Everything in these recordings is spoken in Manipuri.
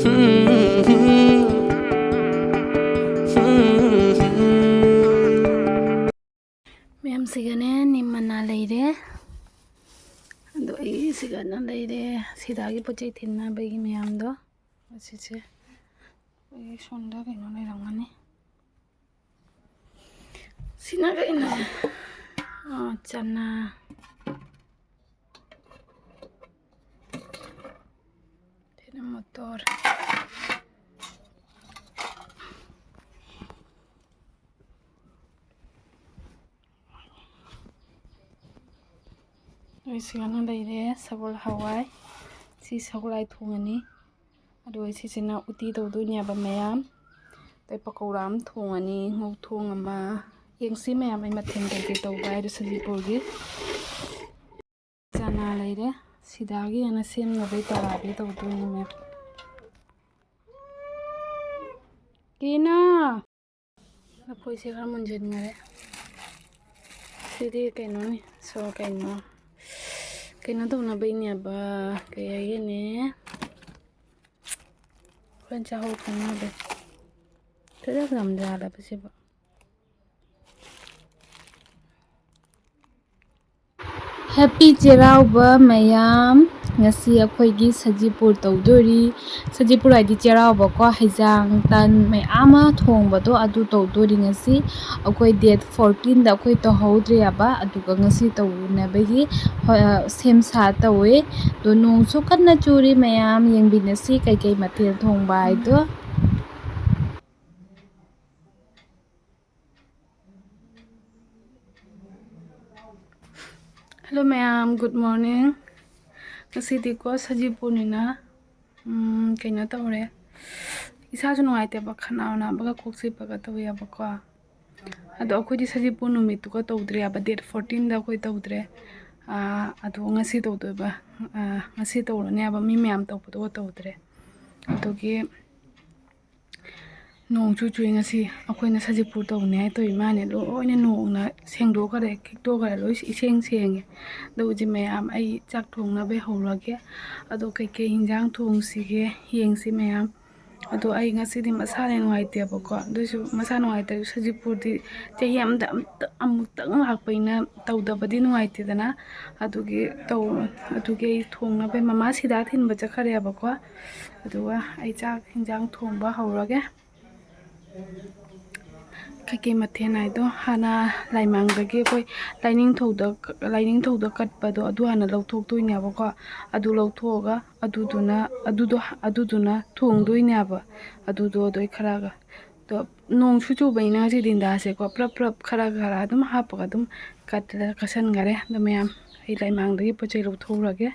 Ma'am sigane ni mana leire ado ai sigana leire sidagi pochai thinna bagi ma'am do asise ai sonda kaino leirangani sina kaino chana tena motor Sigana leire sabol hawai si saglai thongani ado sisina uti tawdoini aba mayam tai pakora am thongani ngau thong ama yengsi mayam ai mathen kai tawba ai sajipurgi chana leire sidagi ana semna bai tarabi tawdoini me kina lapoi se khar munjen ngare sidi kaino ni so kaino tawna baini aba kaya yene Kwancha ho kana be tada gamda la pasiba Happy cheiraoba mayam ngasi akhoigi sajipur tawdori sajipur aidi cheiraoba ko haijang tan mayama thongba do adu tawdori ngasi akhoi date 14 da akhoi to hodri aba aduga ngasi tawunabagi sem sa tawe do nong su kanna churi mayam yengbinasi kai kai mathel thongba aido Hello ma'am, good morning. Kasi di ko sajipur nina kaino tawre isa su nungaite ba khana na ba kokse ba tawi aba ko ado akhoi di sajipur numit ko tawdre aba date 14 da akhoi tawdre ado ngasi tawdo ba ngasi tawrone aba mi ma'am tawdo tawdre adogi nong chu chu ngasi akhoi na sajipur tawne ai to imane loina nong na sengdo kare kikto kare loi iseng senge doji mayam ai chak thongna be hawrage ado kai kai hinjang thongsiге yengsi mayam ado ai ngasi di masane nungaite ba ko dosu masane nungaite sajipur di chahi amda amutang lakpaina tawdabadi nungaite dana adugi thongna be mama sida thinba chakhare ba ko aduga ai chak hinjang thongba hawrage Kaki mathen aido hana laimangdagi koi lining thoda katpado adu hana lauthok doine aba ko adu lauthoga aduduna thongdoine aba adudo doi kharaga to nong chu baina si dinda se ko prap khara adum hapaga adum kasan gare do mayam ai laimangdagi pochai lauthorage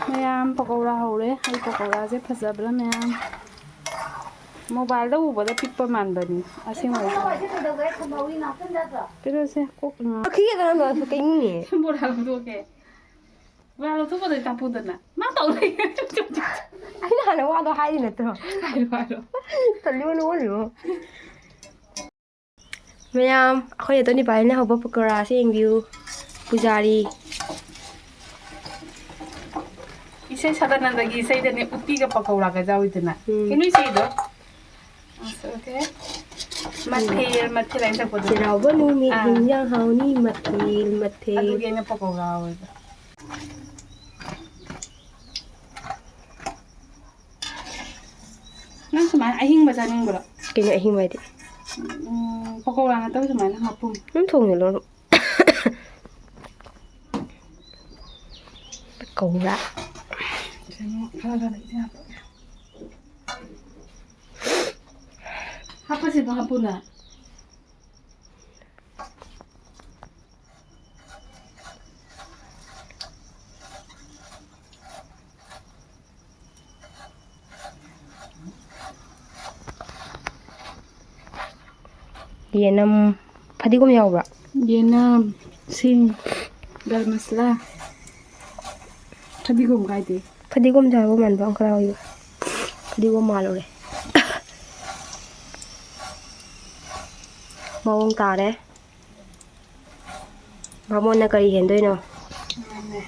Mayam pakora hore ai pakora je phajabra mayam mobile da ubada pikpa manbani asing wai pero se kokna khi da no so kai ni bora do ke bora to ko da tapudana ma taw lai ai na na wa do hai ni to ai taliu no mayam akhoi to ni bai na hoba pakora se ingbiu pujari isai sadanandagi isai dane utti ga pakora ga jawidana kinu isai do okay mathel ai tak podo cheiraoba nu mi hinjang hauni mathel adu ge na pakora wa nang sama ahing ba janing bro kini ahi mai di pakora na taw sama na mapum thong ni lo pakora Apa sih bang Apuna? Yenam padigom yaubra Yenam sing garam masala padigom gaide padigom jago man bang kara yo padigom malore mawong tare ꯕꯥꯃꯣꯟꯅ ꯀꯔꯤ ꯍꯦꯟꯗꯣꯏꯅꯣ ꯃꯥꯅꯦ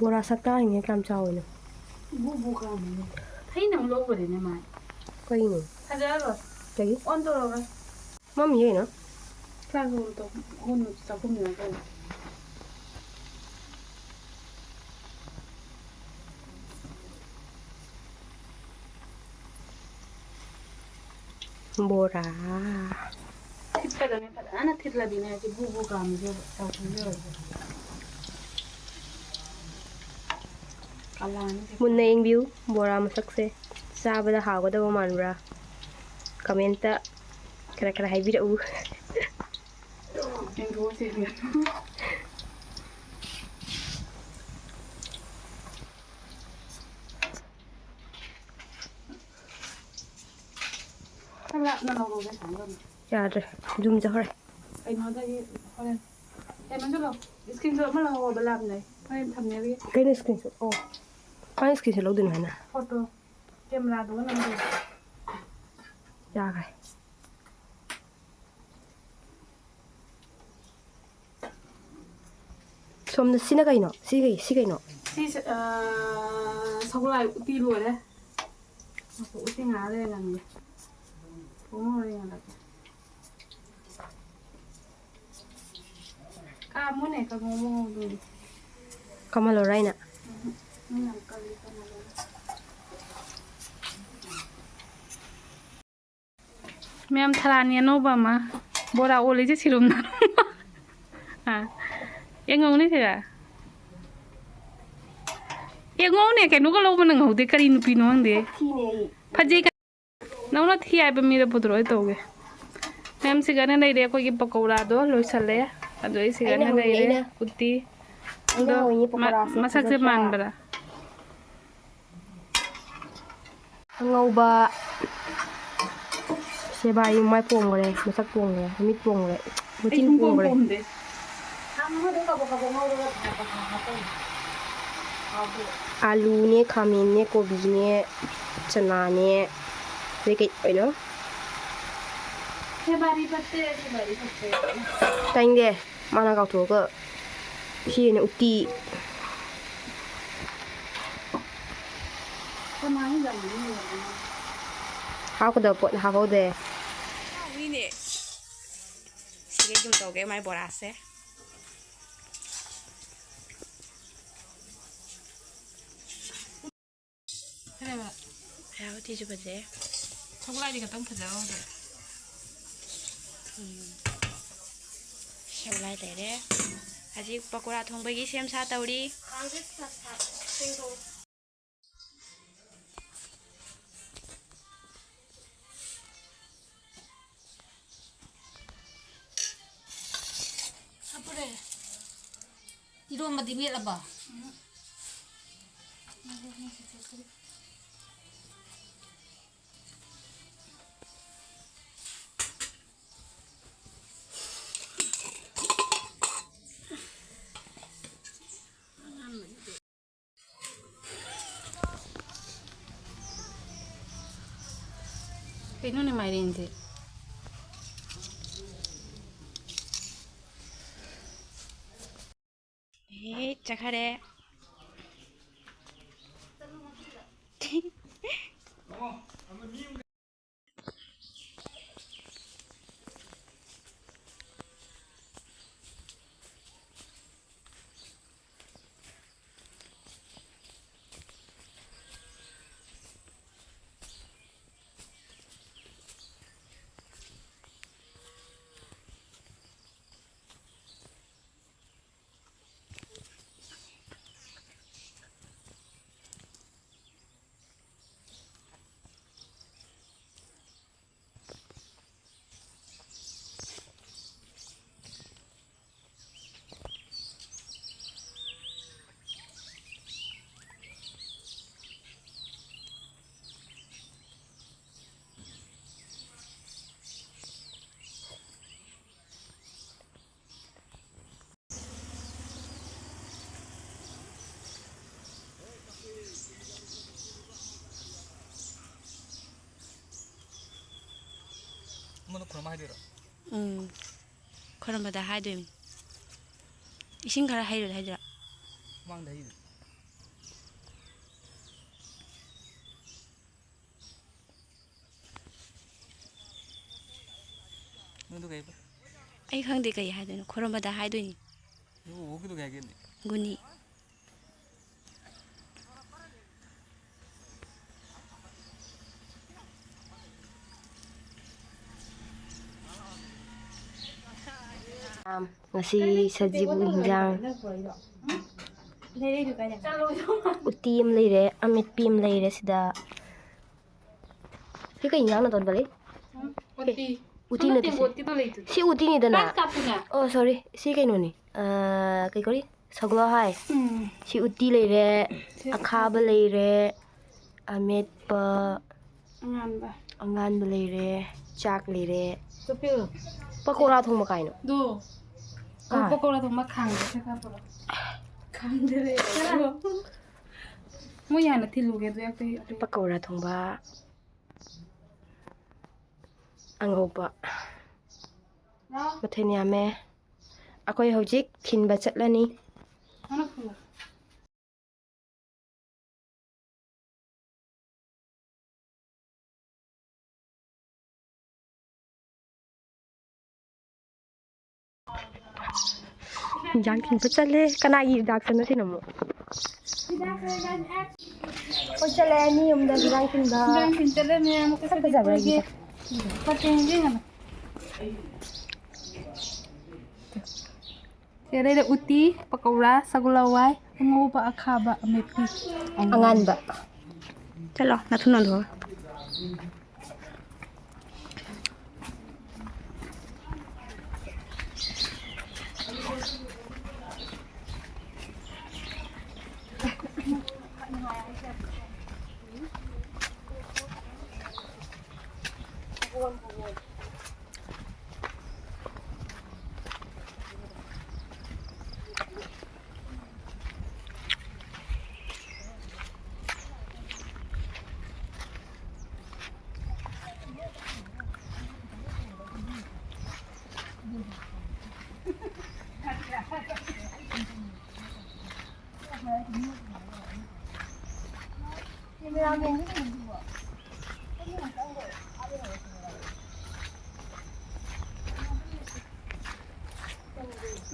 ꯕꯣꯔꯥ ꯁꯛꯇꯥꯁꯤꯡꯁꯦ ꯀꯌꯥꯝ ꯆꯥꯎꯋꯤꯅꯣ ꯕꯨꯕꯨ ꯀꯥꯝꯃꯤꯅꯦ ꯊꯩꯅ ꯑꯃꯨꯛ ꯂꯧꯈꯔꯦꯅꯦ ꯃꯥꯏ ꯀꯩꯅꯣ ꯐꯖꯔꯣꯏ ꯀꯩꯒꯤ ꯑꯣꯟ ꯇꯧꯔꯒ ꯃꯝꯃꯤ ꯀꯩꯅꯣ ꯐ꯭ꯂꯥꯁ ꯑꯣꯟ ꯇꯧ ꯑꯣꯟ ꯆꯥꯛꯈꯨꯝꯗꯅ ꯀꯩꯅꯣ ꯕꯣꯔꯥ ꯊꯤꯠꯀꯗꯕꯅꯤ ꯐꯖꯅ ꯊꯤꯠꯂꯗꯤꯅꯦ ꯁꯤ ꯕꯨꯕꯨ ꯀꯥꯝꯃꯤꯁꯦ ꯆꯥꯎꯊꯣꯛꯆꯔꯣꯏ ꯃꯨꯟꯅ ꯌꯦꯡꯕꯤꯌꯨ ꯕꯣꯔꯥ ꯃꯁꯛꯁꯦ ꯆꯥꯕꯗ ꯍꯥꯎꯒꯗꯕ ꯃꯥꯟꯕ꯭ꯔꯥ ꯀꯃꯦꯟꯇ ꯈꯔ ꯍꯥꯏꯕꯤꯔꯛꯎ ꯈꯔ ꯂꯥꯞꯅ ꯂꯧꯔꯣꯕ ꯁꯥꯡꯒꯅꯤ ꯌꯥꯗ꯭ꯔꯦ ꯖꯨꯝ ꯆꯠꯈ꯭ꯔꯦ ꯀꯩꯅꯣꯗꯒꯤ ꯍꯣꯔꯦꯟ ꯃꯟꯖꯨꯂꯣ ꯏꯁꯀ꯭ꯔꯤꯟ ꯁꯣꯠ ꯑꯃ ꯂꯧꯍꯧꯕ ꯂꯥꯞꯅ ꯍꯣꯔꯦꯟ ꯊꯝꯅꯦꯕꯒꯤ ꯀꯩꯅꯣ ꯏꯁꯀ꯭ꯔꯤꯟ ꯁꯣꯠ ꯑꯣ ꯀꯃꯥꯏꯅ ꯏꯁꯀ꯭ꯔꯤꯟ ꯁꯣꯠ ꯂꯧꯗꯣꯏꯅꯣ ꯍꯥꯏꯅ ꯐꯣꯇꯣ ꯀꯦꯃꯦꯔꯥꯗꯨꯒ ꯅꯝꯗꯣꯏꯕ ꯌꯥꯈ꯭ꯔꯦ ꯁꯣꯝꯗ ꯁꯤꯅ ꯀꯩꯅꯣ ꯁꯤ ꯀꯩꯅꯣ ꯁꯤꯁꯦ ꯁꯒꯣꯜꯍꯋꯥꯏ ꯎꯇꯤ ꯂꯣꯏꯔꯦ ꯎꯇꯤ ꯉꯥꯏꯍꯥꯛ ꯂꯩꯔ ꯅꯝꯒꯦ ꯊꯣꯡ ꯂꯣꯏꯔ ꯌꯦꯡꯍꯜꯂꯛꯀꯦ ꯀꯥꯝꯃꯨꯅꯦ ꯀꯥꯡꯉꯧ ꯉꯧꯗꯣꯏꯅꯦ ꯀꯝꯍꯜꯂꯣꯔꯥ ꯑꯩꯅ ꯌꯥꯝ ꯀꯜꯂꯤ ꯀꯥꯝꯍꯜꯂꯅꯨ ꯃꯌꯥꯝ ꯊꯔꯥꯅꯤ ꯑꯅꯧꯕ ꯑꯃ ꯕꯣꯔꯥ ꯑꯣꯜꯂꯤꯁꯦ ꯁꯤꯔꯨꯝꯅ ꯌꯦꯡꯉꯧꯅꯦ ꯁꯤꯗ ꯌꯦꯡꯉꯧꯅꯦ ꯀꯩꯅꯣꯒ ꯂꯧꯕ ꯅꯪꯍꯧꯗꯦ ꯀꯔꯤ ꯅꯨꯄꯤꯅꯣ ꯈꯪꯗꯦ ꯐꯖꯩ ꯅꯪꯅ ꯊꯤ ꯍꯥꯏꯕ ꯃꯤꯗ ꯄꯨꯗꯨꯔꯣ ꯑꯩ ꯇꯧꯒꯦ ꯃꯌꯥꯝ ꯁꯤꯒꯅ ꯂꯩꯔꯦ ꯑꯩꯈꯣꯏꯒꯤ ꯄꯀꯧꯔꯥꯗꯣ ꯂꯣꯏꯁꯜꯂꯦ ꯑꯗꯨ ꯑꯩ ꯁꯤꯒꯅ ꯂꯩꯔꯦ ꯎꯇꯤ ꯑꯗꯣ ꯍꯧꯏꯅꯦ ꯄꯀꯣꯔꯥꯁꯦ ꯃꯁꯛꯁꯦ ꯐꯖꯗ꯭ꯔꯥ ꯃꯥꯟꯕ꯭ꯔꯥ ꯑꯉꯧꯕ ꯁꯦꯕꯥꯏ ꯃꯥꯏ ꯄꯣꯝꯈ꯭ꯔꯦ ꯃꯁꯛ ꯄꯣꯝꯈ꯭ꯔꯦ ꯃꯃꯤꯠ ꯄꯣꯝꯈ꯭ꯔꯦ ꯑꯩ ꯃꯆꯤꯟ ꯁꯨꯡꯄꯣꯝ ꯄꯣꯝꯈ꯭ꯔꯦ ꯄꯣꯝꯗꯦ ꯑꯂꯨꯅꯦ ꯈꯥꯃꯦꯟꯅꯦ ꯀꯣꯕꯤꯅꯦ ꯆꯅꯥꯅꯦ ꯑꯗꯩ ꯀꯩ ꯀꯩꯅꯣ ꯁꯦꯕꯥꯔꯤ ꯐꯠꯇꯦ ꯁꯦꯕꯥꯔꯤ ꯐꯠꯇꯦ ꯇꯥꯏꯅꯤꯡꯗꯦ ꯃꯥꯅ ꯀꯥꯎꯊꯣꯛꯑꯒ ꯁꯤꯅ ꯎꯇꯤ ꯍꯥꯞꯀꯗꯕ ꯄꯣꯠ ꯍꯥꯞꯍꯧꯗꯦ ꯍꯥꯎꯅꯤꯅꯦ ꯁꯤꯒꯩ ꯁꯨꯝ ꯇꯧꯒꯦ ꯃꯥꯏ ꯕꯣꯔꯥꯁꯦ ꯎꯇꯤꯁꯨ ꯐꯖꯩ ꯁꯒꯣꯜꯍꯋꯥꯏꯗꯤ ꯈꯛꯇꯪ ꯐꯖꯍꯧꯗ꯭ꯔꯦ ꯁꯒꯣꯜꯍꯋꯥꯏ ꯂꯩꯔꯦ ꯍꯧꯖꯤꯛ ꯄꯀꯣꯔꯥ ꯊꯣꯡꯕꯒꯤ ꯁꯦꯝ ꯁꯥ ꯇꯧꯔꯤ ꯍꯥꯞꯄꯨꯔꯦ ꯏꯔꯣꯟꯕꯗꯤ ꯃꯦꯠꯂꯕ ꯀꯩꯅꯣꯅꯦ ꯃꯥꯏꯔꯦꯟꯁꯦ ꯆꯠꯈꯔꯦ ꯑꯃꯅ ꯈꯨꯔꯨꯝ ꯍꯥꯏꯗꯣꯏꯔꯣ? ꯈꯨꯔꯨꯝꯕꯗ ꯍꯥꯏꯗꯣꯏꯅꯤ. 이신 가라 하이를 하더라. 망다 이. 너도 가 봐. 아이 강대 가야 하더니 그런마다 하더니. 이거 오기도 가겠네. 군이. Ngasi sajibu hinjang uti am leire amit pi am leire sida hi kai hinjang na ton bale uti na si uti ni dana oh sorry si kai no ni kai kori sagla hai si uti leire akhaba leire amit pa angan ba leire chak leire pakora thong ma kai no do pakora thong ma khang de ka pura khang de le mo ya na thilu ge do yak te pakora thong ba angopa mathai yame akoi hojik khinba chatlani ana khula Yang kin pachale kana yi dak sana sinamo pachale ni umda yang kin da gang tin chale me am ko sa jabra gi pateng ge na tere de uti pakora sagulawai ngoba akhaba amepi angan ba chalo na thunon do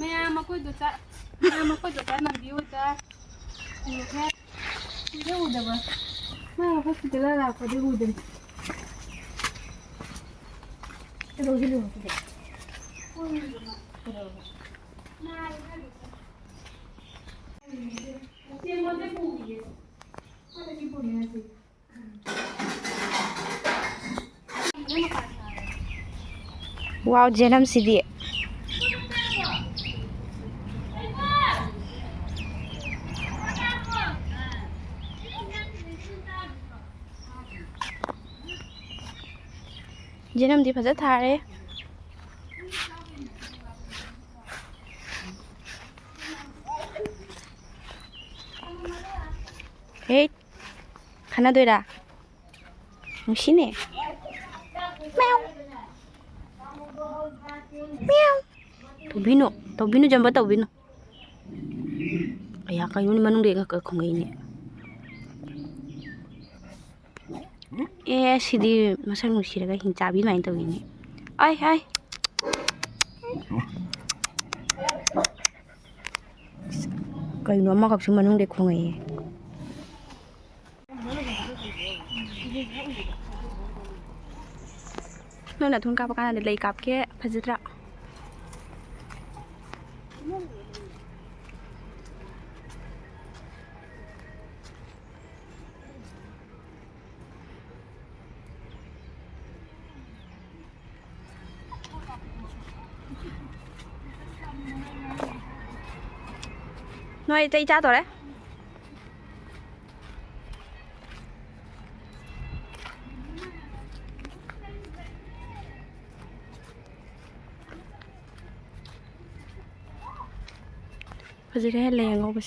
Maya makoi do cha na biu cha ni kha de uda ba ma ko ti la la ko de uda te do hilu ko de wow jenam sidi jenam di faja thare hey khana doira musine meow meow tobino jamba tobino aya kayu ni manung de ka khongai ni sidi masang nusiraga hinchabi main tawini ai ai kayu no ma kapsing manung de khongai nona thun ka pakana de lei kap ke phajitra nói tay cha tôi đấy bây giờ cái này ngon bớt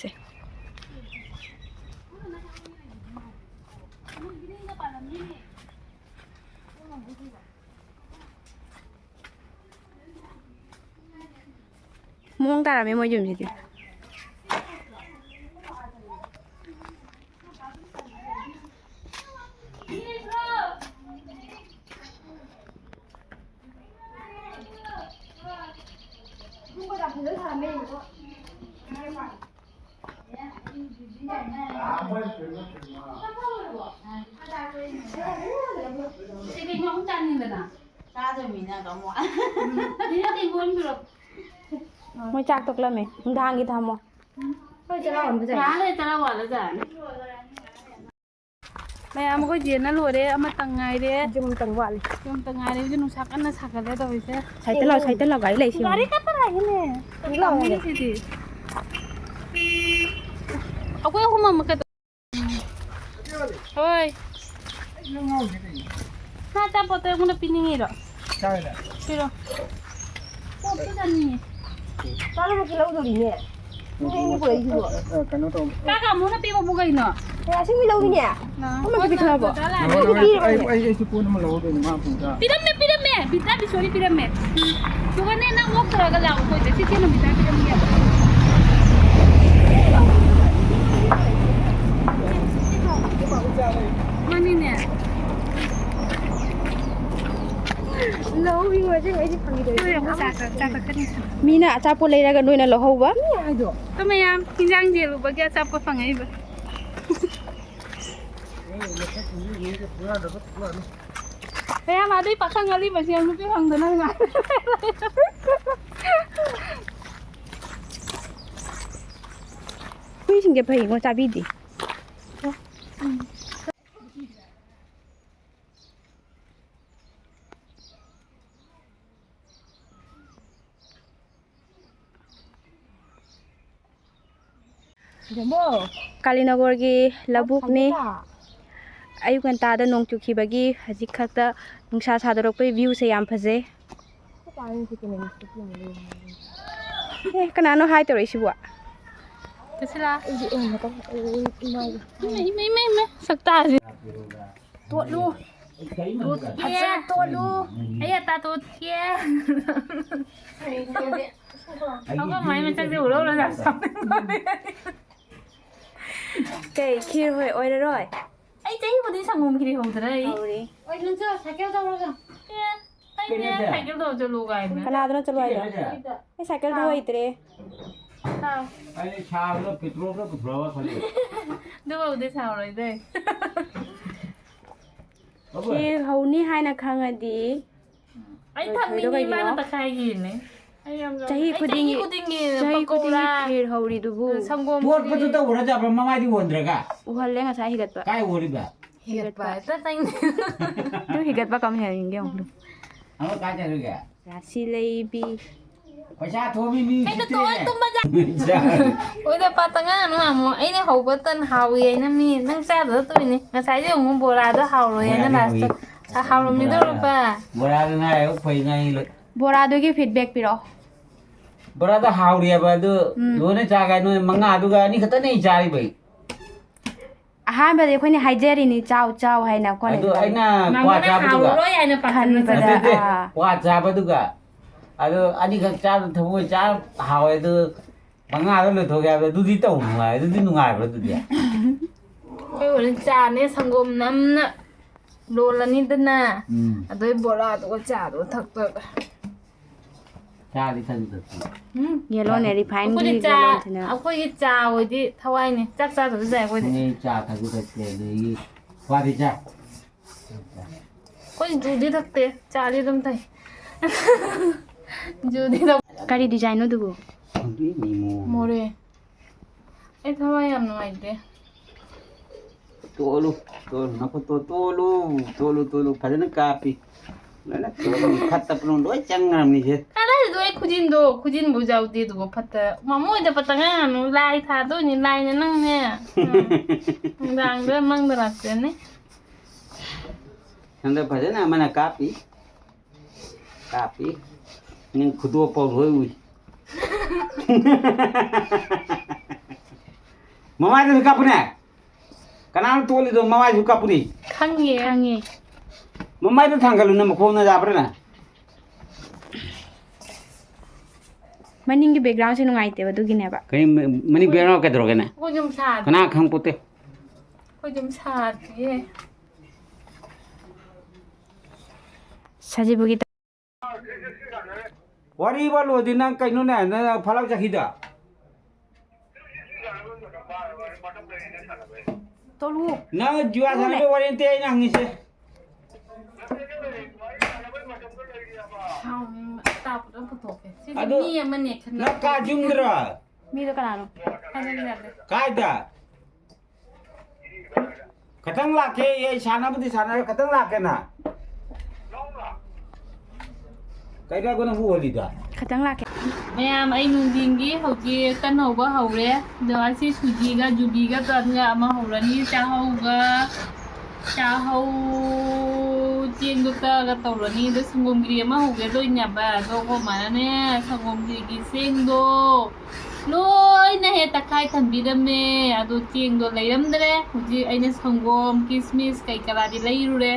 ꯃꯑꯣꯡ ꯇꯥꯔꯝꯃꯦ ꯃꯣꯏ ꯌꯨꯝꯁꯤꯗꯤ ꯃꯣꯏ ꯆꯥꯛ ꯇꯣꯛꯂꯝꯃꯦ ꯅꯨꯡꯗꯥꯡꯒꯤ ꯊꯝꯃꯣ ꯃꯌꯥꯝ ꯑꯩꯈꯣꯏ ꯖꯦꯟꯅ ꯂꯣꯏꯔꯦ ꯑꯃꯇꯪ ꯉꯥꯏꯔꯦ ꯑꯃꯇꯪ ꯋꯥꯠꯂꯤ ꯑꯃꯇꯪ ꯉꯥꯏꯔꯦ ꯍꯧꯖꯤꯛ ꯅꯨꯡꯁꯥ ꯀꯟꯅ ꯁꯥꯒꯠꯂꯦ ꯇꯧꯔꯤꯁꯦ ꯁꯥꯏꯇ ꯂꯥꯎ ꯒꯥꯔꯤ ꯂꯩꯁꯤ ꯒꯥꯔꯤ ꯀꯟꯅ ꯂꯥꯛꯏꯅꯦ ꯁꯤꯗꯤ ꯑꯩꯈꯣꯏ ꯑꯍꯨꯝ ꯑꯃ ꯀꯩꯗꯧ ꯍꯣꯏ ꯉꯥ ꯑꯆꯥꯄꯣꯠꯇꯣ ꯑꯩꯉꯣꯟꯗ ꯄꯤꯅꯤꯡꯉꯤꯔꯣ ꯄꯤꯔꯣ ꯄꯣꯠꯇꯣ ꯆꯥꯅꯤꯡꯉꯦ ꯆꯥꯂꯨꯃꯛꯀꯤ ꯂꯧꯗꯣꯔꯤꯅꯦ ꯀꯩꯅꯣ ꯇꯧ ꯀꯥꯀꯥ ꯑꯃꯨꯛꯅ ꯄꯤꯕꯕꯨ ꯀꯩꯅꯣ ꯑꯁꯤꯡꯕꯤ ꯂꯧꯗꯣꯏꯅꯦ ꯑꯃꯛꯀꯤ ꯄꯤꯈ꯭ꯔꯕꯣ ꯑꯩꯁꯨ ꯄꯣꯠ ꯑꯃ ꯂꯧꯗꯣꯏꯅꯤ ꯃꯥ ꯄꯨꯡ ꯄꯤꯔꯝꯃꯦ ꯕꯤꯇꯥ ꯕꯤꯁꯣꯔꯤ ꯄꯤꯔꯝꯃꯦ ꯑꯗꯨꯒꯅꯦ ꯅꯪ ꯑꯣꯛꯇꯔꯒ ꯂꯥꯛꯑꯣ ꯑꯩꯈꯣꯏꯗ ꯁꯤ ꯅꯨꯃꯤꯠꯇ ꯄꯤꯔꯝꯃꯦꯕ ꯃꯥꯅꯤꯅꯦ ꯃꯤꯅ ꯑꯆꯥꯄꯣꯠ ꯂꯩꯔꯒ ꯅꯣꯏꯅ ꯂꯧꯍꯧꯕ ꯇꯣ ꯃꯌꯥꯝ ꯍꯤꯟꯖꯥꯡ ꯌꯦꯜꯂꯨꯕꯒꯤ ꯑꯆꯥꯄꯣꯠ ꯐꯪꯉꯛꯏꯕ ꯃꯌꯥꯝ ꯑꯗꯨꯏ ꯄꯥꯈꯪ ꯑꯔꯤꯕꯁꯤ ꯅꯨꯄꯤ ꯐꯪꯗꯅ ꯉꯥꯏ ꯍꯨꯏꯁꯤꯡꯁꯦ ꯐꯩꯉꯣ ꯆꯥꯕꯤꯗꯦ ꯀꯥꯂꯤꯅꯒꯣꯔꯒꯤ ꯂꯧꯕꯨꯛꯅꯤ ꯑꯌꯨꯛ ꯉꯟꯇꯥꯗ ꯅꯣꯡ ꯆꯨꯈꯤꯕꯒꯤ ꯍꯧꯖꯤꯛ ꯈꯛꯇ ꯅꯨꯡꯁꯥ ꯁꯥꯗꯣꯔꯛꯄꯒꯤ ꯚ꯭ꯌꯨꯁꯦ ꯌꯥꯝ ꯐꯖꯩ ꯀꯅꯥꯅꯣ ꯍꯥꯏ ꯇꯧꯔꯛꯏꯁꯤꯕꯣ ꯏꯃꯩ ꯁꯛꯇꯥꯁꯤ ꯇꯣꯠꯂꯨ ꯐꯖꯅ ꯇꯣꯠꯂꯨ ꯑꯩ ꯑꯇꯥ ꯇꯣꯠꯀꯦ ꯑꯩꯈꯣꯏ ꯃꯥꯏ ꯃꯆꯥꯛꯁꯦ ꯎꯔꯧꯔ ꯀꯩ ꯈꯤꯔ ꯍꯣꯏ ꯑꯣꯏꯔꯔꯣꯏ ꯑꯩ ꯆꯍꯤ ꯈꯨꯗꯤꯡ ꯁꯪꯒꯣꯝ ꯈꯤꯔꯤ ꯍꯧꯗ꯭ꯔ ꯍꯧꯔꯤ ꯁꯥꯏꯀꯜ ꯇꯧꯔꯒ ꯁꯥꯏꯀꯜ ꯇꯧꯔ ꯆꯠꯂꯨ ꯀꯥꯏꯅ ꯀꯅꯥꯗꯅꯣ ꯆꯠꯂꯨ ꯍꯥꯏꯗꯣ ꯑꯩ ꯁꯥꯏꯀꯜ ꯊꯧ ꯍꯩꯇ꯭ꯔꯦ ꯑꯩ ꯁꯥꯕꯗ ꯄꯦꯇ꯭ꯔꯣꯜꯗ ꯄꯨꯊꯣꯔꯛꯑ ꯈꯜꯂꯤ ꯑꯗꯨꯐꯥꯎꯗꯤ ꯁꯥꯎꯔꯣꯏꯗꯦ ꯈꯤꯔ ꯍꯧꯅꯤ ꯍꯥꯏꯅ ꯈꯪꯉꯗꯤ ꯑꯩ ꯊꯛꯅꯤꯡꯉꯤ ꯏꯃꯥꯅ ꯇꯛꯈꯥꯏꯒꯤꯅꯦ ꯆꯍꯤ ꯈꯨꯗꯤꯡꯒꯤ ꯈꯤꯔ ꯍꯧꯔꯤꯗꯨꯕꯨ ꯁꯪꯒꯣꯝ ꯇꯣꯠꯄꯗꯨꯗ ꯎꯔꯖꯥꯕ꯭ꯔꯥ ꯃꯃꯥꯏꯗꯤ ꯑꯣꯟꯗ꯭ꯔꯒ ꯎꯍꯜꯂꯦ ꯉꯁꯥꯏ ꯍꯤꯒꯠꯄ ꯀꯥꯏ ꯑꯣꯔꯤꯕ ꯍꯤꯒꯠꯄ ꯑꯗꯨ ꯍꯤꯒꯠꯄ ꯀꯝ ꯍꯦꯟꯒꯦ ꯑꯃꯨꯛ ꯑꯃ ꯀꯥꯏ ꯆꯠꯂꯨꯒꯦ ꯔꯥꯁꯤ ꯂꯩꯕꯤ ꯄꯩꯁꯥ ꯊꯣꯝꯃꯤ ꯃꯤ ꯑꯣꯏꯗ ꯄꯥꯇꯉꯥꯅꯨ ꯑꯃꯨꯛ ꯑꯩꯅ ꯍꯧꯕ ꯇꯟ ꯍꯥꯎꯏ ꯑꯩꯅ ꯃꯤ ꯅꯪ ꯆꯥꯗꯕ ꯇꯣꯏꯅꯤ ꯉꯁꯥꯏꯗꯤ ꯑꯃꯨꯛ ꯕꯣꯔꯥꯗꯣ ꯍꯥꯎꯔꯣꯏ ꯍꯥꯏꯅ ꯂꯥꯁꯇ ꯍꯥꯎꯔꯝꯃꯤꯗꯧꯔꯕ ꯕꯣꯔꯥꯗꯨ ꯉꯥꯏ ꯐꯩ ꯉꯥꯏ ꯕꯣꯔꯥꯗꯨꯒꯤ ꯐꯤꯗꯕꯦꯛ ꯄꯤꯔꯛꯑꯣ ꯕꯣꯔꯥꯗ ꯍꯥꯎꯔꯤꯑꯕ ꯑꯗꯨ ꯂꯣꯏꯅ ꯆꯥꯒ ꯅꯣꯏ ꯃꯉꯥꯗꯨꯒ ꯑꯅꯤ ꯈꯛꯇꯅꯦ ꯆꯥꯔꯤꯕꯩ ꯑꯍꯥꯟꯕꯗꯤ ꯑꯩꯈꯣꯏꯅ ꯍꯥꯏꯖꯔꯤꯅꯤ ꯆꯥꯎ ꯆꯥꯎ ꯍꯥꯏꯅ ꯑꯗꯨ ꯑꯩꯅ ꯀ꯭ꯋꯥ ꯆꯥꯕꯗꯨꯒ ꯈꯟꯕꯗ ꯀ꯭ꯋꯥ ꯆꯥꯕꯗꯨꯒ ꯑꯗꯨ ꯑꯅꯤꯈꯛ ꯆꯥꯕ ꯊꯃꯣꯏ ꯆꯥ ꯍꯥꯎꯋꯦ ꯑꯗꯨ ꯃꯉꯥꯗ ꯂꯣꯏꯊꯣꯛꯀꯦ ꯍꯥꯏꯕꯗ ꯑꯗꯨꯗꯤ ꯇꯧ ꯅꯨꯡꯉꯥꯏ ꯑꯗꯨꯗꯤ ꯅꯨꯡꯉꯥꯏꯕ꯭ꯔꯥ ꯑꯗꯨꯗꯤ ꯑꯩꯈꯣꯏ ꯍꯣꯔꯦꯟ ꯆꯥꯅꯦ ꯁꯪꯒꯣꯝ ꯅꯝꯅ ꯂꯣꯜꯂꯅꯤꯗꯅ ꯑꯗꯩ ꯕꯣꯔꯥꯗꯨꯒ ꯆꯥꯗꯨꯒ ꯊꯛꯇꯣꯏꯕ ꯆꯥꯗꯤ ꯊꯛꯇ ꯌꯦꯜꯂꯣꯅꯦ ꯔꯤꯐꯥꯏꯟꯒꯤ ꯑꯩꯈꯣꯏꯒꯤ ꯆꯥ ꯑꯣꯏꯗꯤ ꯊꯋꯥꯏꯅꯦ ꯆꯥꯛ ꯆꯥꯗꯕꯁꯨ ꯌꯥꯏ ꯑꯩꯈꯣꯏꯗꯤ ꯆꯥ ꯊꯛꯁꯨ ꯊꯛꯇꯦ ꯑꯗꯒꯤ ꯀ꯭ꯋꯥꯗꯤ ꯆꯥꯏ ꯑꯩꯈꯣꯏ ꯖꯨꯗꯤ ꯊꯛꯇꯦ ꯆꯥꯗꯤ ꯑꯗꯨꯝ ꯊꯛ ꯖꯨꯗꯤ ꯀꯔꯤ ꯗꯤꯖꯥꯏꯟꯅꯣ ꯑꯗꯨꯕꯨ ꯃꯣꯔꯦ ꯑꯩ ꯊꯋꯥꯏ ꯌꯥꯝ ꯅꯨꯡꯉꯥꯏꯇꯦ ꯇꯣꯜꯂꯨ ꯅꯈꯨꯠꯇꯣ ꯇꯣꯜꯂꯨ ꯐꯖꯅ ꯀꯥꯞꯄꯤ ꯂꯣꯏꯅ ꯐꯠꯇꯕ ꯂꯣꯏ ꯆꯪꯈ꯭ꯔꯕꯅꯤꯁꯦ ꯀꯗꯥꯏꯗꯣ ꯑꯩ ꯈꯨꯖꯤꯟꯕꯨ ꯌꯥꯎꯗꯦ ꯑꯗꯨꯒ ꯐꯠꯇ ꯃꯃꯣꯏꯗ ꯄꯇꯉꯥꯅꯨ ꯂꯥꯏ ꯊꯥꯗꯣꯏꯅꯤ ꯂꯥꯏꯅ ꯅꯪꯅꯦ ꯅꯨꯡꯗꯥꯡꯗ ꯃꯪꯗ ꯂꯥꯛꯆꯅꯤ ꯍꯟꯗꯛ ꯐꯖꯅ ꯑꯃꯅ ꯀꯥꯞꯄꯤ ꯅꯪ ꯈꯨꯗꯣꯞꯄꯥꯎ ꯂꯣꯏ ꯎꯏ ꯃꯃꯥꯏꯗꯁꯨ ꯀꯥꯞꯄꯨꯅꯦ ꯀꯅꯥꯅ ꯇꯣꯜꯂꯤꯗꯣ ꯃꯃꯥꯏꯁꯨ ꯀꯥꯞꯄꯨꯅꯤ ꯈꯪꯉꯦ ꯃꯃꯥꯏꯗ ꯊꯥꯡꯒꯠꯂꯨꯅ ꯃꯈꯣꯡꯅ ꯌꯥꯕ꯭ꯔꯅ ꯃꯅꯤꯡꯒꯤ ꯕꯦꯛꯒ꯭ꯔꯥꯎꯟꯁꯦ ꯅꯨꯡꯉꯥꯏꯇꯦꯕ ꯑꯗꯨꯒꯤꯅꯦꯕ ꯀꯩ ꯃꯅꯤ ꯕꯦꯔꯥ ꯀꯩꯗꯧꯔꯒꯦꯅꯦ ꯑꯩꯈꯣꯏ ꯌꯨꯝ ꯁꯥꯗꯦ ꯀꯅꯥ ꯈꯪꯄꯣꯠꯇꯦ ꯑꯩꯈꯣꯏ ꯌꯨꯝ ꯁꯥꯗ꯭ꯔꯤꯌꯦ ꯁꯖꯤꯕꯨꯒꯤ ꯋꯥꯔꯤ ꯂꯣꯏꯗꯤ ꯅꯪ ꯀꯩꯅꯣꯅꯦ ꯅꯪ ꯐꯂꯛ ꯆꯈꯤꯗ ꯇꯣꯂꯨ ꯅꯪ ꯖꯨꯋꯥ ꯁꯥꯟꯅꯕꯩ ꯋꯥꯔꯤ ꯅꯠꯇꯦ ꯑꯩꯅ ꯍꯪꯉꯤꯁꯦ ꯇꯥꯞꯄꯗ ꯄꯨꯊꯣꯛꯀꯦ ꯁꯤꯁꯦ ꯑꯗꯨ ꯃꯤ ꯑꯃꯅꯦ ꯈꯟꯅ ꯅꯪ ꯀꯥ ꯌꯨꯝꯗ꯭ꯔꯣ ꯃꯤꯗꯣ ꯀꯅꯥꯅꯣ ꯀꯥꯏꯗ ꯈꯇꯪ ꯂꯥꯛꯀꯦ ꯑꯩ ꯁꯥꯟꯅꯕꯗꯤ ꯁꯥꯟꯅꯔ ꯈꯇꯪ ꯂꯥꯛꯀꯦꯅ ꯀꯩꯗ ꯑꯩꯈꯣꯏꯅ ꯎꯍꯜꯂꯤꯗ ꯈꯇꯪ ꯂꯥꯛꯀꯦ ꯃꯌꯥꯝ ꯑꯩ ꯅꯨꯡꯊꯤꯟꯒꯤ ꯍꯧꯖꯤꯛ ꯀꯟꯍꯧꯕ ꯍꯧꯔꯦ ꯑꯗꯣ ꯑꯁꯤ ꯁꯨꯖꯤꯒ ꯖꯨꯕꯤꯒ ꯇꯟꯒ ꯑꯃ ꯍꯧꯔꯅꯤ ꯆꯥꯍꯧ ꯆꯦꯡꯗꯣ ꯇꯛꯑꯒ ꯇꯧꯔꯅꯤ ꯑꯗꯣ ꯁꯪꯒꯣꯝꯒꯤꯔꯤ ꯑꯃ ꯍꯧꯒꯗꯣꯏꯅꯦꯕ ꯑꯗꯣ ꯀꯃꯥꯏꯅꯅꯦ ꯁꯪꯒꯣꯝꯒꯤꯔꯤꯒꯤ ꯆꯦꯡꯗꯣ ꯂꯣꯏꯅ ꯍꯦꯛ ꯇꯛꯈꯥꯏ ꯊꯝꯕꯤꯔꯝꯃꯦ ꯑꯗꯣ ꯆꯦꯡꯗꯣ ꯂꯩꯔꯝꯗ꯭ꯔꯦ ꯍꯧꯖꯤꯛ ꯑꯩꯅ ꯁꯪꯒꯣꯝ ꯀꯤꯁꯃꯤꯁ ꯀꯩ ꯀꯔꯥꯗꯤ ꯂꯩꯔꯨꯔꯦ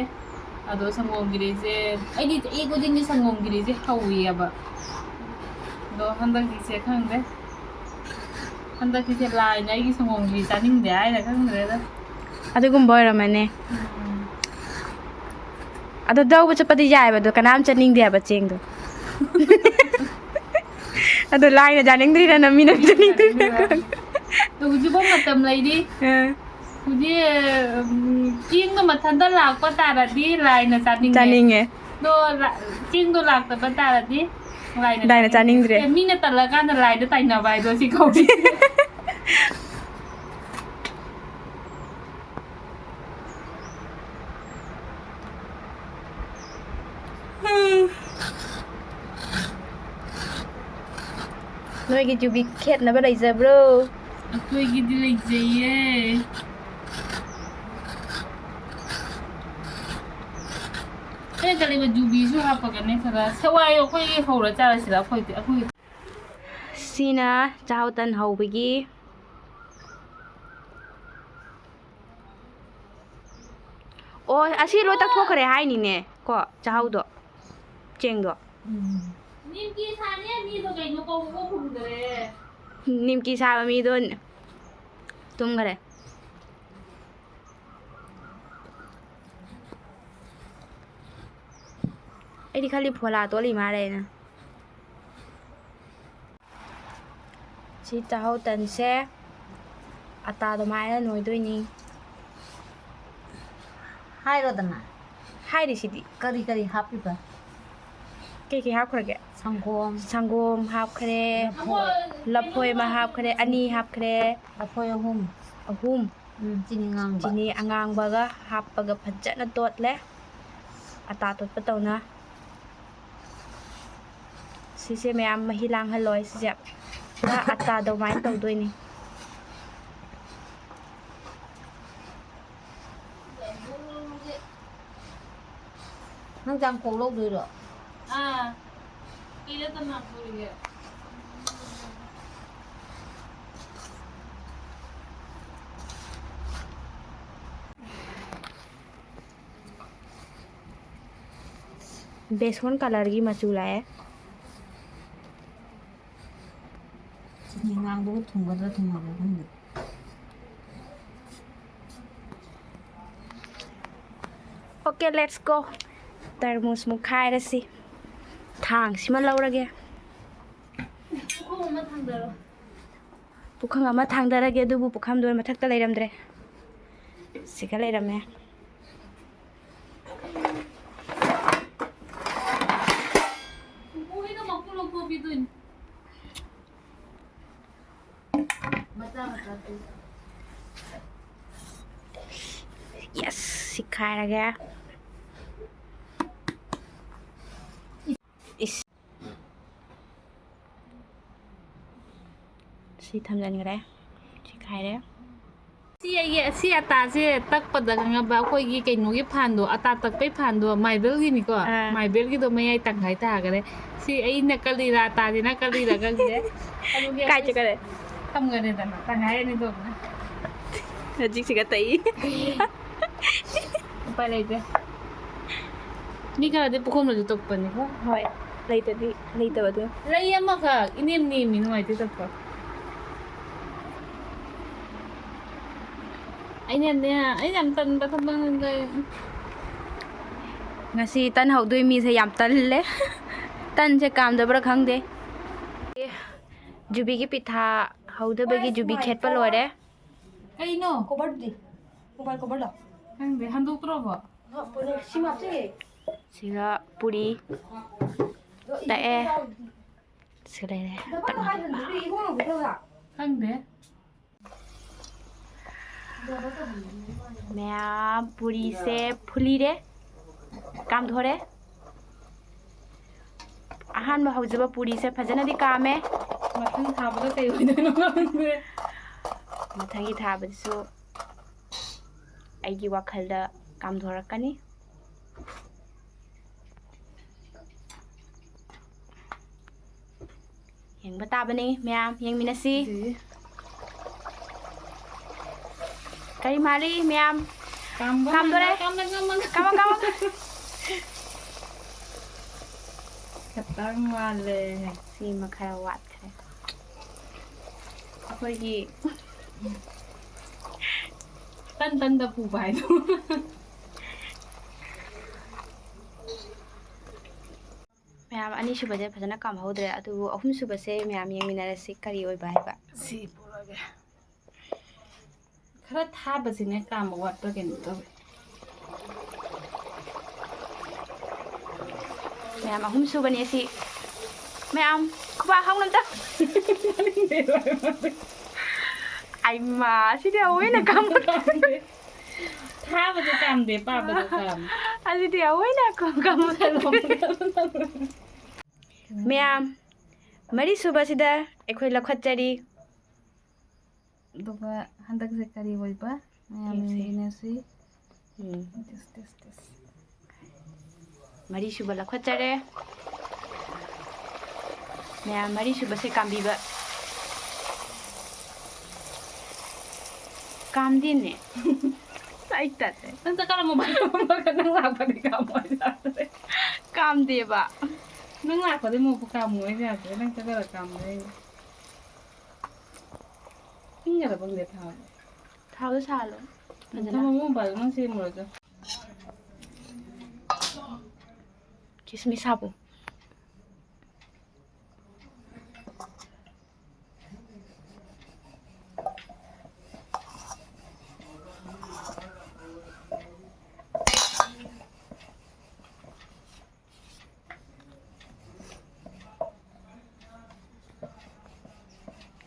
ꯑꯗꯣ ꯁꯪꯒꯣꯝꯒꯤꯔꯤꯁꯦ ꯑꯩꯗꯤ ꯆꯍꯤ ꯈꯨꯗꯤꯡꯒꯤ ꯁꯪꯒꯣꯝꯒꯤꯔꯤꯁꯦ ꯍꯧꯋꯦꯕ ꯑꯗꯣ ꯍꯟꯗꯛꯀꯤꯁꯦ ꯈꯪꯗꯦ ꯍꯟꯗꯛꯀꯤꯁꯦ ꯂꯥꯏꯅ ꯑꯩꯒꯤ ꯁꯪꯒꯣꯝꯒꯤꯔꯤ ꯆꯥꯅꯤꯡꯗꯦ ꯍꯥꯏꯅ ꯈꯪꯗ꯭ꯔꯦꯗ ꯑꯗꯨꯒꯨꯝꯕ ꯑꯣꯏꯔꯝꯃꯅꯤ ꯑꯗꯣ ꯂꯧꯕ ꯆꯠꯄꯗꯤ ꯌꯥꯏꯕ ꯑꯗꯣ ꯀꯅꯥꯝ ꯆꯠꯅꯤꯡꯗꯦꯕ ꯆꯦꯡꯗꯣ ꯑꯗꯣ ꯂꯥꯏꯅ ꯆꯥꯅꯤꯡꯗ꯭ꯔꯤꯔ ꯃꯤꯅ ꯆꯥꯅꯤꯡꯗ꯭ꯔꯤꯔ ꯑꯗꯣ ꯍꯧꯖꯤꯛꯐꯥꯎ ꯃꯇꯝ ꯂꯩꯔꯤ ꯍꯧꯖꯤꯛ ꯆꯦꯡꯗꯣ ꯃꯊꯟꯇ ꯂꯥꯛꯄ ꯇꯥꯔꯗꯤ ꯂꯥꯏꯅ ꯆꯥꯅꯤꯡꯉꯦ ꯑꯗꯣ ꯆꯦꯡꯗꯣ ꯂꯥꯛꯇꯕ ꯇꯥꯔꯗꯤ ꯂꯥꯏꯅ ꯆꯥꯅꯤꯡꯗ꯭ꯔꯦ ꯃꯤꯅ ꯇꯜꯂꯀꯥꯟꯗ ꯂꯥꯏꯗ ꯇꯥꯏꯅꯕ ꯍꯥꯏꯗꯣ ꯁꯤ ꯀꯧꯏ ꯅꯣꯏꯒꯤ ꯖꯨꯕꯤ ꯈꯦꯠꯅꯕ ꯂꯩꯖꯕ꯭ꯔꯣ ꯑꯩꯈꯣꯏꯒꯤꯗꯤ ꯂꯩꯖꯩꯌꯦ ꯑꯩꯅ ꯀꯔꯤꯕ ꯖꯨꯕꯤꯁꯨ ꯍꯥꯞꯄꯒꯅꯦ ꯈꯔ ꯁꯋꯥꯏ ꯑꯩꯈꯣꯏꯒꯤ ꯍꯧꯔ ꯆꯥꯔꯁꯤꯔ ꯑꯩꯈꯣꯏ ꯁꯤꯅ ꯆꯥꯛꯍꯥꯎ ꯇꯟ ꯍꯧꯕꯒꯤ ꯑꯣ ꯑꯁꯤ ꯂꯣꯏ ꯇꯛꯊꯣꯛꯈ꯭ꯔꯦ ꯍꯥꯏꯅꯤꯅꯦ ꯀꯣ ꯆꯥꯛꯍꯥꯎꯗꯣ ꯆꯦꯡꯗꯣ ꯅꯤꯝꯀꯤ ꯁꯥꯅꯤ ꯃꯤꯗꯣ ꯀꯩꯅꯣ ꯀꯧꯕ ꯈꯨꯝꯗ꯭ꯔꯦ ꯅꯤꯝꯀꯤ ꯁꯥꯕ ꯃꯤꯗꯣ ꯇꯨꯝꯈꯔꯦ ꯑꯩꯗꯤ ꯈꯜꯂꯤ ꯐꯣꯂꯥ ꯇꯣꯠꯂꯤ ꯃꯥꯜꯂꯦꯅ ꯁꯤ ꯆꯥꯛꯍꯥꯎ ꯇꯟꯁꯦ ꯑꯇꯥ ꯑꯗꯨꯃꯥꯏꯅ ꯅꯣꯏꯗꯣꯏꯅꯤ ꯍꯥꯏꯔꯣꯗꯅ ꯍꯥꯏꯔꯤꯁꯤꯗꯤ ꯀꯔꯤ ꯍꯥꯞꯄꯤꯕ ꯀꯩ ꯍꯥꯞꯈ꯭ꯔꯒꯦ ꯁꯪꯒꯣꯝ ꯍꯥꯞꯈ꯭ꯔꯦ ꯂꯐꯣꯏ ꯑꯃ ꯍꯥꯞꯈ꯭ꯔꯦ ꯑꯅꯤ ꯍꯥꯞꯈ꯭ꯔꯦ ꯂꯐꯣꯏ ꯑꯍꯨꯝ ꯆꯤꯅꯤ ꯉꯥꯡꯕ ꯆꯤꯅꯤ ꯑꯉꯥꯡꯕꯒ ꯍꯥꯞꯄꯒ ꯐꯖꯅ ꯇꯣꯠꯂꯦ ꯑꯇꯥ ꯇꯣꯠꯄ ꯇꯧꯅ ꯁꯤꯁꯦ ꯃꯌꯥꯝ ꯃꯍꯤ ꯂꯥꯡꯍꯜꯂꯣꯏ ꯁꯤꯁꯦ ꯑꯇꯥ ꯑꯗꯨꯃꯥꯏꯅ ꯇꯧꯗꯣꯏꯅꯤ ꯅꯪ ꯆꯥꯡꯄꯣꯛ ꯂꯧꯗꯣꯏꯔꯣ ꯀꯩꯗ ꯇꯝꯃꯛꯇꯣꯔꯤꯒꯦ बेसन कलर की मचू लाए ꯆꯤꯅꯤ ꯉꯥꯡꯕꯒ ꯊꯨꯝꯒꯗ꯭ꯔꯥ ꯊꯨꯝꯃꯣꯏꯗ꯭ꯔꯥ ꯈꯪꯗꯦ ओके लेट्स गो तरमुस मुख खाइरसी थांग सिमा लौरगे पुखंग अमा थांदरगे दुबु पुखम दोर मथक्ता लेरमद्रे सिगा लेरमे यस सिखाएगा इस सी थमजनगरे सिखाए ꯁꯤ ꯑꯇꯥꯁꯦ ꯇꯛꯄꯗ ꯈꯪꯉꯕ ꯑꯩꯈꯣꯏꯒꯤ ꯀꯩꯅꯣꯒꯤ ꯐꯥꯟꯗꯣ ꯑꯇꯥ ꯇꯛꯄꯩ ꯐꯥꯟꯗꯣ ꯃꯥꯏꯕꯦꯜꯒꯤꯅꯤꯀꯣ ꯃꯥꯏꯕꯦꯜꯒꯤꯗꯣ ꯃꯌꯥꯏ ꯇꯪꯈꯥꯏ ꯇꯥꯈꯔꯦ ꯁꯤ ꯑꯩꯅ ꯀꯜꯂꯤꯔꯥ ꯑꯇꯥꯁꯤꯅ ꯀꯜꯂꯤꯔꯥ ꯈꯪꯗꯦ ꯑꯗꯨꯒꯤ काय चकरे ꯊꯝꯒꯔꯦꯗꯅ ꯇꯪꯈꯥꯏ ꯑꯅꯤꯗꯣꯅ नजीक सिगा तई उपाय लेते मी खरंच पुखमला तोपणी होय ꯂꯩꯇꯗꯤ ꯂꯩꯇꯕꯗꯣ ꯂꯩ ꯑꯃꯈꯛ ꯏꯅꯦꯝ ꯅꯦꯝꯃꯤ ꯅꯨꯡꯉꯥꯏꯇꯦ ꯆꯠꯄ ꯑꯩꯅꯅꯦ ꯑꯩꯅ ꯌꯥꯝ ꯇꯟꯕ ꯊꯕꯛ ꯉꯁꯤ ꯇꯟ ꯍꯧꯗꯣꯏ ꯃꯤꯁꯦ ꯌꯥꯝ ꯇꯜꯂꯦ ꯇꯟꯁꯦ ꯀꯥꯝꯗꯕ꯭ꯔꯥ ꯈꯪꯗꯦ ꯖꯨꯕꯤꯒꯤ ꯄꯤꯊꯥ ꯍꯧꯗꯕꯒꯤ ꯖꯨꯕꯤ ꯈꯦꯠꯄ ꯂꯣꯏꯔꯦ ꯀꯩꯅꯣ ꯀꯣꯕꯔꯗꯤ ꯃꯣꯕꯥꯏꯜ ꯀꯣꯕꯔꯗꯣ ꯈꯪꯗꯦ ꯍꯟꯗꯣꯛꯇ꯭ꯔꯣꯕꯣ ꯁꯤꯒ ꯄꯨꯔꯤ ꯇꯛꯑꯦ ꯁꯤ ꯂꯩꯔꯦ ꯈꯪꯗꯦ ꯃꯌꯥꯝ ꯄꯨꯔꯤꯁꯦ ꯐꯨꯂꯤꯔꯦ ꯀꯥꯝꯊꯣꯔꯦ ꯑꯍꯥꯟꯕ ꯍꯧꯖꯕ ꯄꯨꯔꯤꯁꯦ ꯐꯖꯅꯗꯤ ꯀꯥꯝꯃꯦ ꯃꯊꯪ ꯊꯥꯕꯗ ꯀꯩ ꯑꯣꯏꯗꯣꯏꯅꯣ ꯈꯪꯗꯦ ꯃꯊꯪꯒꯤ ꯊꯥꯕꯗꯁꯨ ꯑꯩꯒꯤ ꯋꯥꯈꯜꯗ ꯀꯥꯝꯊꯣꯔꯛꯀꯅꯤ ꯌꯦꯡꯕ ꯇꯥꯕꯅꯤ ꯃꯌꯥꯝ ꯌꯦꯡꯃꯤꯟꯅꯁꯤ ꯀꯔꯤ ꯃꯥꯜꯂꯤ ꯃꯌꯥꯝ ꯀꯥꯝꯗꯣꯔꯦ ꯀꯥꯃꯣ ꯈꯇꯪ ꯋꯥꯠꯂꯦ ꯁꯤꯃ ꯈꯔ ꯋꯥꯠꯈ꯭ꯔꯦ ꯑꯩꯈꯣꯏꯒꯤ ꯇꯟꯗ ꯄꯨꯕ ꯍꯥꯏꯗꯣ ꯃꯌꯥꯝ ꯑꯅꯤꯁꯨꯕꯁꯦ ꯐꯖꯅ ꯀꯥꯝꯍꯧꯗ꯭ꯔꯦ ꯑꯗꯨꯕꯨ ꯑꯍꯨꯝꯁꯨꯕꯁꯦ ꯃꯌꯥꯝ ꯌꯦꯡꯃꯤꯟꯅꯔꯁꯤ ꯀꯔꯤ ꯑꯣꯏꯕ ꯍꯥꯏꯕ ꯁꯤ ꯄꯨꯔꯒꯦ ꯈꯔ ꯊꯥꯕꯁꯤꯅꯦ ꯀꯥꯝꯕ ꯋꯥꯠꯄ꯭ꯔꯥ ꯀꯩꯅꯣ ꯇꯧꯋꯦ ꯃꯌꯥꯝ ꯑꯍꯨꯝꯁꯨꯕꯅꯤ ꯑꯁꯤ ꯃꯌꯥꯝ ꯈꯨꯕꯥꯛ ꯍꯥꯎꯅꯝꯇ ꯑꯩꯃꯥ ꯑꯁꯤꯗꯤ ꯑꯑꯣꯏꯅ ꯀꯥꯝꯕ ꯊꯥꯕꯗꯣ ꯀꯥꯝꯗꯦ ꯄꯥꯕꯗꯣ ꯀꯥꯝꯃꯦ ꯑꯗꯨꯗꯤ ꯑꯑꯣꯏꯅ ꯀꯥꯝꯕ ꯃꯌꯥꯝ ꯃꯔꯤꯁꯨꯕꯁꯤꯗ ꯑꯩꯈꯣꯏ ꯂꯧꯈꯠꯆꯔꯤ ꯑꯗꯨꯒ ꯍꯟꯗꯛꯁꯦ ꯀꯔꯤ ꯑꯣꯏꯕ ꯃꯌꯥꯝ ꯌꯦꯡꯃꯤꯟꯅꯁꯤ ꯃꯔꯤꯁꯨꯕ ꯂꯧꯈꯠꯆꯔꯦ ꯃꯌꯥꯝ ꯃꯔꯤꯁꯨꯕꯁꯦ ꯀꯥꯝꯕꯤꯕ ꯀꯥꯝꯗꯦꯅꯦ ꯑꯩ ꯇꯠꯂꯦ ꯅꯪ ꯆꯠꯀꯥꯟꯗ ꯃꯣꯕꯥꯏꯜ ꯅꯪ ꯂꯥꯛꯄꯗꯤ ꯀꯥꯝꯃꯣꯏ ꯌꯥꯗ꯭ꯔꯦ ꯀꯥꯝꯗꯦꯕ ꯅꯪ ꯂꯥꯛꯄꯗꯤ ꯃꯣꯛꯄ ꯀꯥꯝꯃꯣꯏ ꯌꯥꯗ꯭ꯔꯦ ꯅꯪ ꯆꯠꯀꯥꯟꯗ ꯀꯥꯝꯗꯣꯏ ꯏꯪꯒꯗ ꯈꯪꯗꯦ ꯊꯥꯎ ꯊꯥꯎꯗꯣ ꯁꯥꯍꯜꯂꯣ ꯐꯖꯅ ꯊꯝꯃꯣ ꯃꯣꯕꯥꯏꯜ ꯅꯪ ꯁꯦꯝꯃꯨꯔꯒ ꯀꯤꯁꯃꯤꯁ ꯍꯥꯞꯄꯨ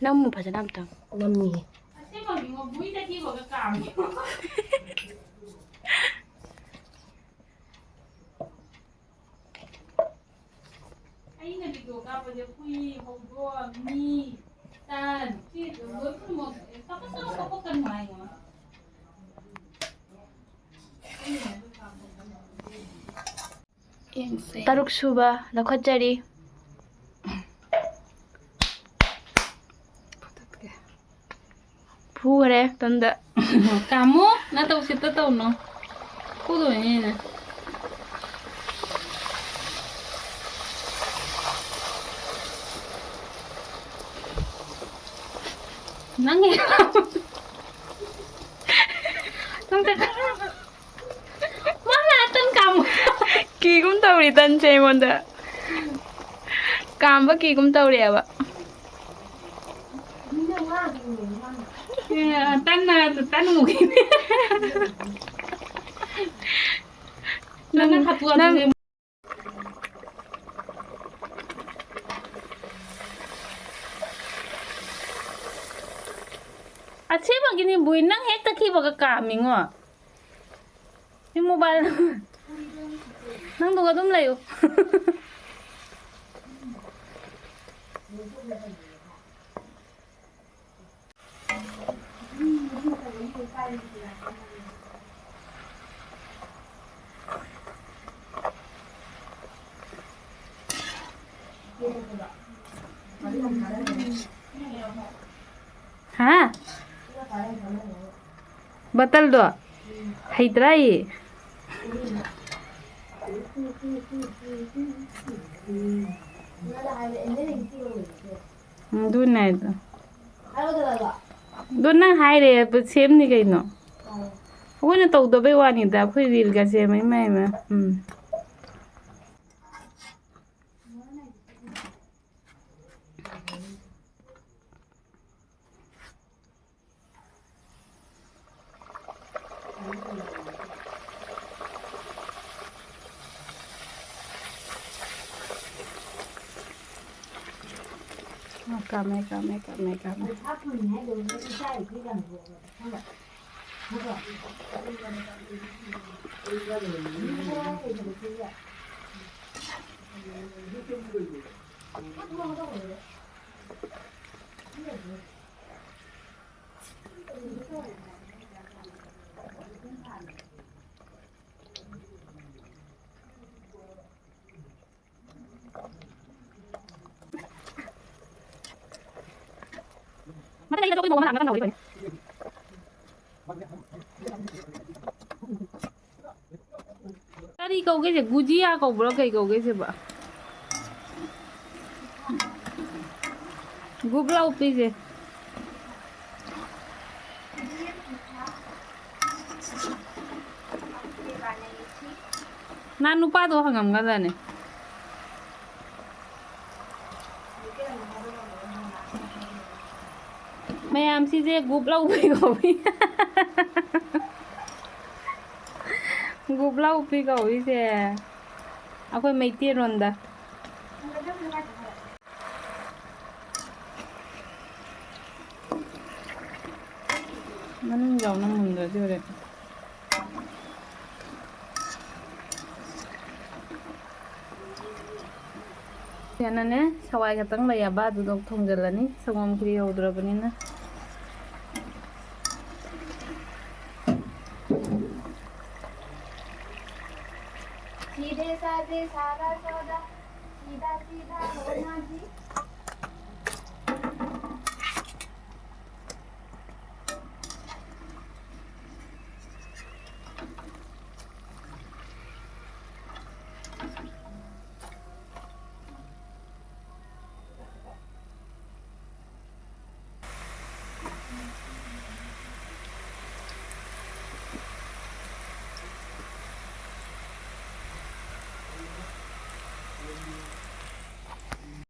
ꯅꯝꯃꯨ ꯐꯖꯅ ꯑꯝꯇꯪ ꯅꯝꯃꯤꯌꯦ ꯑꯁꯦꯡꯕꯒꯤꯉꯣ ꯕꯨꯏꯗ ꯊꯤꯕꯒ ꯀꯥꯝꯃꯤ ꯑꯩꯅ ꯚꯤꯗꯤꯑꯣ ꯀꯥꯞꯄꯁꯦ ꯍꯨꯏ ꯍꯧꯗꯣꯡ ꯃꯤ ꯇꯟ ꯁꯤ ꯂꯣꯏꯅꯃꯛ ꯀꯥꯞꯄꯛꯀꯅꯨ ꯍꯥꯏꯉꯣ ꯇꯔꯨꯛ ꯁꯨꯕ ꯂꯧꯈꯠꯆꯔꯤ ꯐꯨꯈꯔꯦ ꯇꯟꯗ ꯀꯥꯝꯃꯣ ꯅꯠꯇ ꯎꯁꯤꯠꯇ ꯇꯧꯅꯣ ꯐꯨꯗꯣꯏꯅꯤꯅꯦ ꯅꯪꯒꯤ ꯃꯥꯅ ꯇꯟ ꯀꯥꯝꯃꯣ ꯀꯤꯒꯨꯝ ꯇꯧꯔꯤ ꯇꯟꯁꯦ ꯑꯩꯉꯣꯟꯗ ꯀꯥꯝꯕ ꯀꯤꯒꯨꯝ ꯇꯧꯔꯤꯑꯕ tăn một cái nâng nâng ꯑꯁꯦꯡꯕꯒꯤꯅꯤ ꯕꯨꯏ ꯅꯪ ꯍꯦꯛ ꯇꯛꯈꯤꯕꯒ ꯀꯥꯝꯃꯤꯉꯣ ꯅꯪ ꯃꯣꯕꯥꯏꯜ ꯅꯪꯗꯨꯒ ꯑꯗꯨꯝ ꯂꯩꯌꯨ ꯍꯥ ꯕꯇꯜꯗꯣ ꯍꯩꯇ꯭ꯔꯥ ꯑꯩ Du này du năng hai để xem đi cái nó ôi nó tàu tàu bay qua nhìn ta phải đi cái xem mấy mấy mà Kame. Mata lagi jokin mau mana kan ngawin. Tadi kau cái gì gujia kau bro cái kau cái gì ba? Gublau pi gì? Nanu pa to hangam ka dane. Mayam si je gublau pi kau pi. Gublau pi kau pi se. Aku mai ti ronda. Mana jauh nang munda je. Yanane sawai katang la ya ba du dok thong jalani sangom kri hodra bani na सीधे साधे सारा सौदा सीधा सीधा होना जी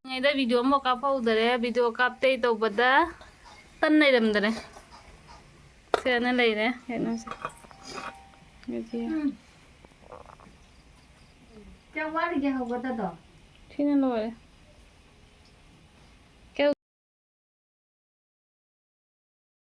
ngay đây video một cặp phâu đấy video cặp tây tàu bật đã tân này đầm đấy xe nó này đấy hiện nó sẽ cái gì Trong quá thì cái hộp bật đó. thì nó rồi